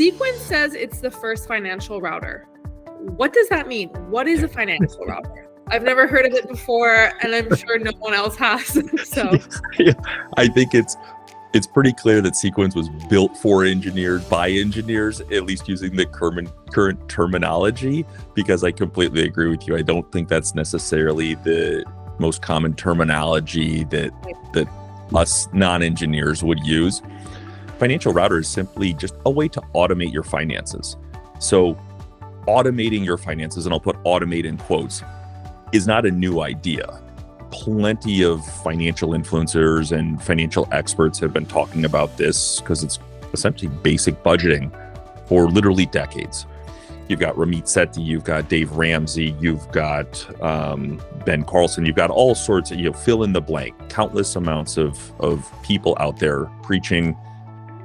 Sequence says it's the first financial router. What does that mean? What is a financial router? I've never heard of it before, and I'm sure no one else has. So yeah, I think it's pretty clear that Sequence was built for engineers by engineers, at least using the current terminology, because I completely agree with you. I don't think that's necessarily the most common terminology that us non-engineers would use. Financial router is simply just a way to automate your finances. So automating your finances, and I'll put automate in quotes, is not a new idea. Plenty of financial influencers and financial experts have been talking about this because it's essentially basic budgeting for literally decades. You've got Ramit Sethi, you've got Dave Ramsey, you've got Ben Carlson, you've got all sorts of, fill in the blank, countless amounts of people out there preaching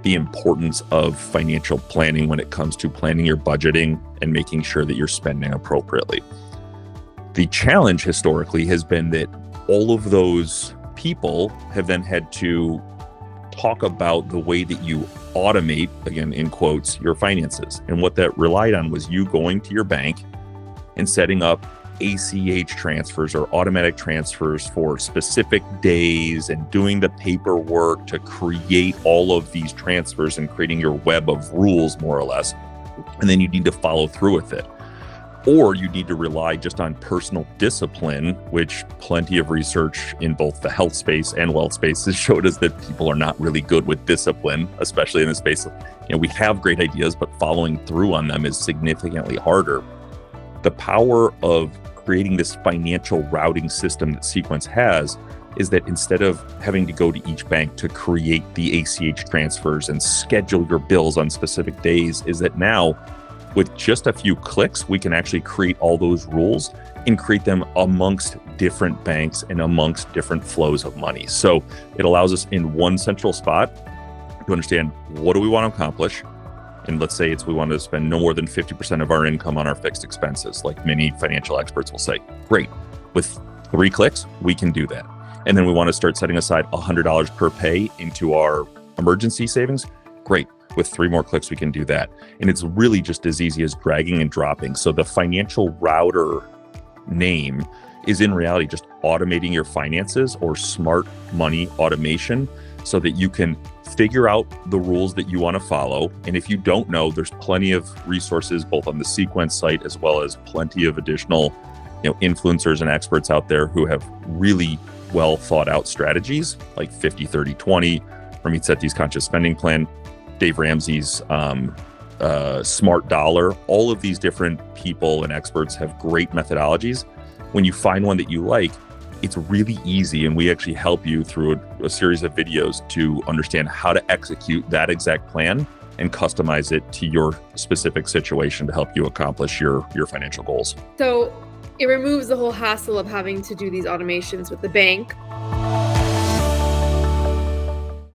the importance of financial planning when it comes to planning your budgeting and making sure that you're spending appropriately. The challenge historically has been that all of those people have then had to talk about the way that you automate, again, in quotes, your finances. And what that relied on was you going to your bank and setting up ACH transfers or automatic transfers for specific days and doing the paperwork to create all of these transfers and creating your web of rules, more or less. And then you need to follow through with it. Or you need to rely just on personal discipline, which plenty of research in both the health space and wealth space has showed us that people are not really good with discipline, especially in the space. We have great ideas, but following through on them is significantly harder. The power of creating this financial routing system that Sequence has is that instead of having to go to each bank to create the ACH transfers and schedule your bills on specific days, is that now with just a few clicks, we can actually create all those rules and create them amongst different banks and amongst different flows of money. So it allows us in one central spot to understand what do we want to accomplish. And let's say we want to spend no more than 50% of our income on our fixed expenses, like many financial experts will say. Great. With 3 clicks, we can do that. And then we want to start setting aside $100 per pay into our emergency savings. Great. With 3 more clicks, we can do that. And it's really just as easy as dragging and dropping. So the financial router name is in reality just automating your finances or smart money automation so that you can figure out the rules that you want to follow. And if you don't know, there's plenty of resources both on the Sequence site as well as plenty of additional influencers and experts out there who have really well thought out strategies like 50, 30, 20, Ramit Sethi's conscious spending plan, Dave Ramsey's smart dollar. All of these different people and experts have great methodologies. When you find one that you like, it's really easy, and we actually help you through a series of videos to understand how to execute that exact plan and customize it to your specific situation to help you accomplish your financial goals. So it removes the whole hassle of having to do these automations with the bank.